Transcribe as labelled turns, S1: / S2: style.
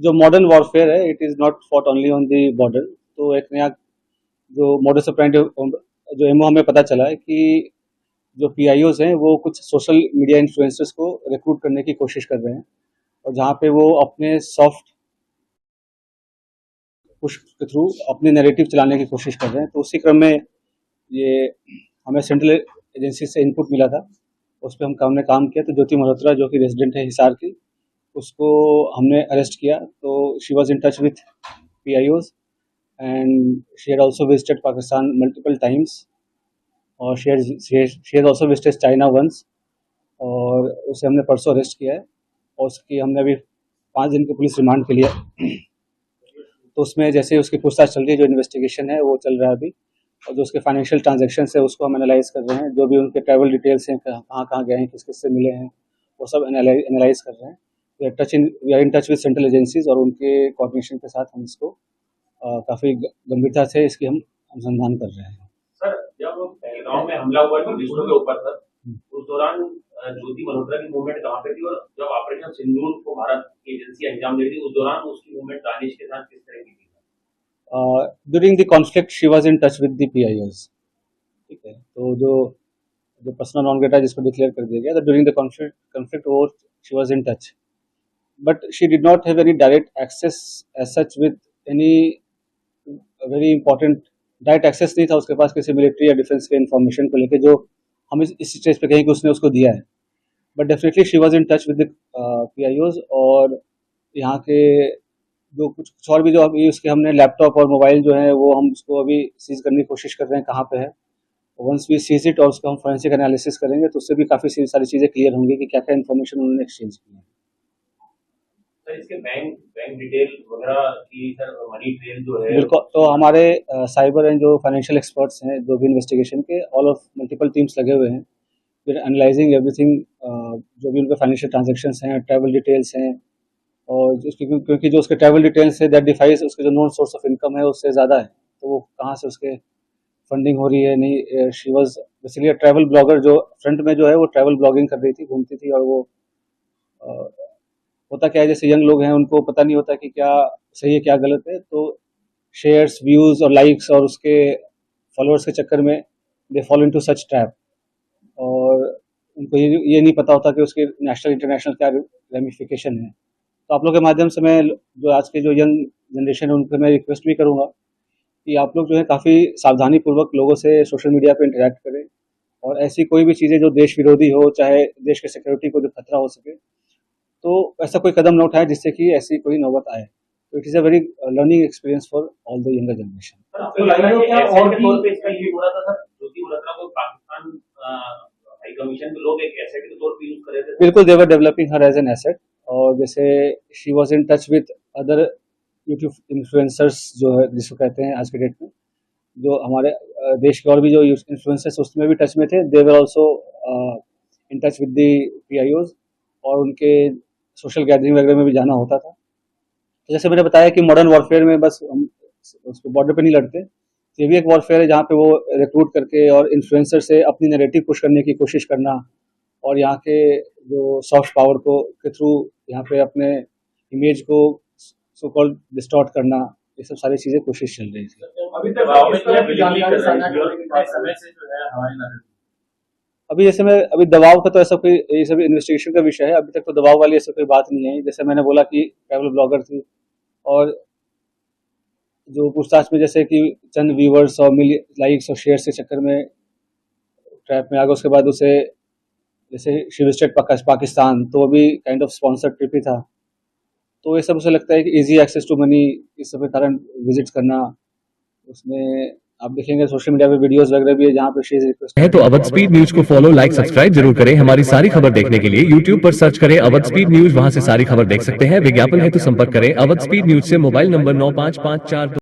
S1: जो modern warfare है it is not fought only on the border. तो एक नया जो मॉडर्स ऑपरेंडी जो एमओ हमें पता चला है कि जो पीआईओज हैं वो कुछ सोशल मीडिया इन्फ्लुएंसर्स को रिक्रूट करने की कोशिश कर रहे हैं, और जहाँ पे वो अपने सॉफ्ट पुश के थ्रू अपने नैरेटिव चलाने की कोशिश कर रहे हैं। तो उसी क्रम में ये हमें सेंट्रल एजेंसी से इनपुट मिला था, उस पर हमने काम किया। तो ज्योति मल्होत्रा जो कि रेजिडेंट है हिसार की, उसको हमने अरेस्ट किया। तो she was in touch with PIOs and she had also visited Pakistan multiple times, और she has also visited China once, और उसे हमने परसों अरेस्ट किया है और उसकी हमने अभी 5 दिन की पुलिस रिमांड के लिए। तो उसमें जैसे उसकी पूछताछ चल रही है, जो इन्वेस्टिगेशन है वो चल रहा है अभी, और जो उसके फाइनेंशियल ट्रांजैक्शंस है उसको हम एनालाइज कर रहे हैं। जो भी उनके ट्रैवल डिटेल्स हैं, कहाँ कहाँ गए हैं, किस किस से मिले हैं, वो सब एनालाइज कर रहे हैं। We are in touch with central agencies, और उनके कोऑर्डिनेशन के साथ हम इसको काफ़ी गंभीरता से इसकी हम अनुसंधान कर रहे हैं।
S2: सर, जब पहलगांव में हमला हुआ टूरिस्टों के ऊपर सर, उस दौरान ज्योति मल्होत्रा की मूवमेंट कहाँ पे थी, और जब ऑपरेशन सिंदूर को भारत की एजेंसी अंजाम दे रही थी उस दौरान उसकी मूवमेंट दानिश के साथ किस तरह की थी?
S1: During the conflict she was in touch with the PIOs। ठीक है, तो जो पर्सनल नॉन ग्रेटा जिसको डिक्लेयर कर दिया गया, तो ड्यूरिंग द कॉन्फ्लिक्ट वो she was in touch, but she did not have any direct access as such with any very important. Direct access नहीं था उसके पास किसी मिलिट्री या डिफेंस के इन्फॉर्मेशन को लेकर, जो हम इस स्टेज पे कहीं कि उसने उसको दिया है। But definitely she was in touch with the PIOs, और यहाँ के जो कुछ और भी जो अभी उसके हमने लैपटॉप और मोबाइल जो है वो हम उसको अभी सीज करने की कोशिश कर रहे हैं कहाँ पे है। वंस वी सीज इट और उसको हम फोरेंसिक एनालिसिस करेंगे तो उससे भी काफ़ी सारी चीज़ें क्लियर होंगी कि क्या क्या इन्फॉर्मेशन उन्होंने एक्सचेंज की है।
S2: सर, इसके बैंक डिटेल वगैरह की सर मनी ट्रेल जो है,
S1: बिल्कुल। तो हमारे साइबर एंड जो फाइनेंशियल एक्सपर्ट्स हैं, जो भी इन्वेस्टिगेशन के ऑल ऑफ मल्टीपल टीम्स लगे हुए हैं, फिर एनालाइजिंग एवरीथिंग, जो भी उनके फाइनेंशियल ट्रांजेक्शंस हैं, ट्रैवल डिटेल्स हैं, और क्योंकि जो उसके ट्रैवल डिटेल्स है दैट डिफाइज उसके जो नॉन सोर्स ऑफ इनकम है उससे ज़्यादा है, तो वो कहाँ से उसके फंडिंग हो रही है नहीं। She was basically travel blogger, जो फ्रंट में जो है वो ट्रैवल ब्लॉगिंग कर रही थी, घूमती थी, और वो होता क्या है जैसे यंग लोग हैं उनको पता नहीं होता कि क्या सही है क्या गलत है, तो शेयर्स, व्यूज़ और लाइक्स और उसके फॉलोअर्स के चक्कर में they follow into such trap, और उनको ये नहीं पता होता कि उसके नेशनल इंटरनेशनल क्या रेमिफिकेशन है। तो आप लोग के माध्यम से मैं जो आज के जो यंग जनरेशन है उनको मैं रिक्वेस्ट भी करूँगा कि आप लोग जो है काफ़ी सावधानीपूर्वक लोगों से सोशल मीडिया पे इंटरेक्ट करें, और ऐसी कोई भी चीज़ें जो देश विरोधी हो, चाहे देश के सिक्योरिटी को जो खतरा हो सके, तो ऐसा कोई कदम न उठाए जिससे कि ऐसी कोई नौबत आए। तो it is a very learning experience for all the younger generation.
S2: आपको लग रहा है कि ऐसे के तौर पे इसका ये हो रहा था सर, ज्योति मल्होत्रा को पाकिस्तान हाई कमीशन के लोग एक एसेट के तौर पे यूज कर रहे थे?
S1: बिल्कुल, they were developing her as an asset, और जैसे she was in touch with other YouTube influencers जो है जिसको कहते हैं आज के डेट में, जो हमारे देश के और भी जो इन्फ्लुएंसर्स उसमें भी टच में थे, they were also in touch with the PIOs, और उनके सोशल गैदरिंग वगैरह में भी जाना होता था। तो जैसे मैंने बताया कि मॉडर्न वॉरफेयर में बस हम उसको बॉर्डर पे नहीं लड़ते, ये भी एक वॉरफेयर है जहाँ पे वो रिक्रूट करके और इन्फ्लुएंसर से अपनी नैरेटिव पुश करने की कोशिश करना, और यहाँ के जो सॉफ्ट पावर को के थ्रू यहाँ पे अपने इमेज को सो कॉल्ड डिस्टॉर्ट करना, ये सब सारी चीज़ें कोशिश चल रही थी।
S2: अभी तक जानकारी साझा करने के समय से जो है हमारी नजर,
S1: अभी जैसे मैं अभी दबाव का तो ऐसा कोई, ये सब इन्वेस्टिगेशन का विषय है, अभी तक तो दबाव वाली ऐसा कोई बात नहीं है। जैसे मैंने बोला कि ट्रैवल ब्लॉगर थी, और जो पूछताछ में जैसे कि चंद व्यूवर्स और लाइक्स और शेयर्स के चक्कर में ट्रैप में आ गया, उसके बाद उसे जैसे शी विजिटेड पाकिस्तान, तो वो भी काइंड ऑफ स्पॉन्सर्ड ट्रिप ही था। तो ये सब उसे लगता है कि इजी एक्सेस टू मनी, इस सब के कारण विजिट करना। उसमें आप देखेंगे सोशल मीडिया पे वीडियोस वगैरह भी है जहाँ पे शेयर रिक्वेस्ट
S3: है। तो अवध स्पीड न्यूज को फॉलो, लाइक, सब्सक्राइब जरूर करें। हमारी सारी खबर देखने के लिए YouTube पर सर्च करें अवध स्पीड न्यूज, वहां से सारी खबर देख सकते हैं। विज्ञापन हेतु संपर्क करें अवध स्पीड न्यूज से। Mobile number 9554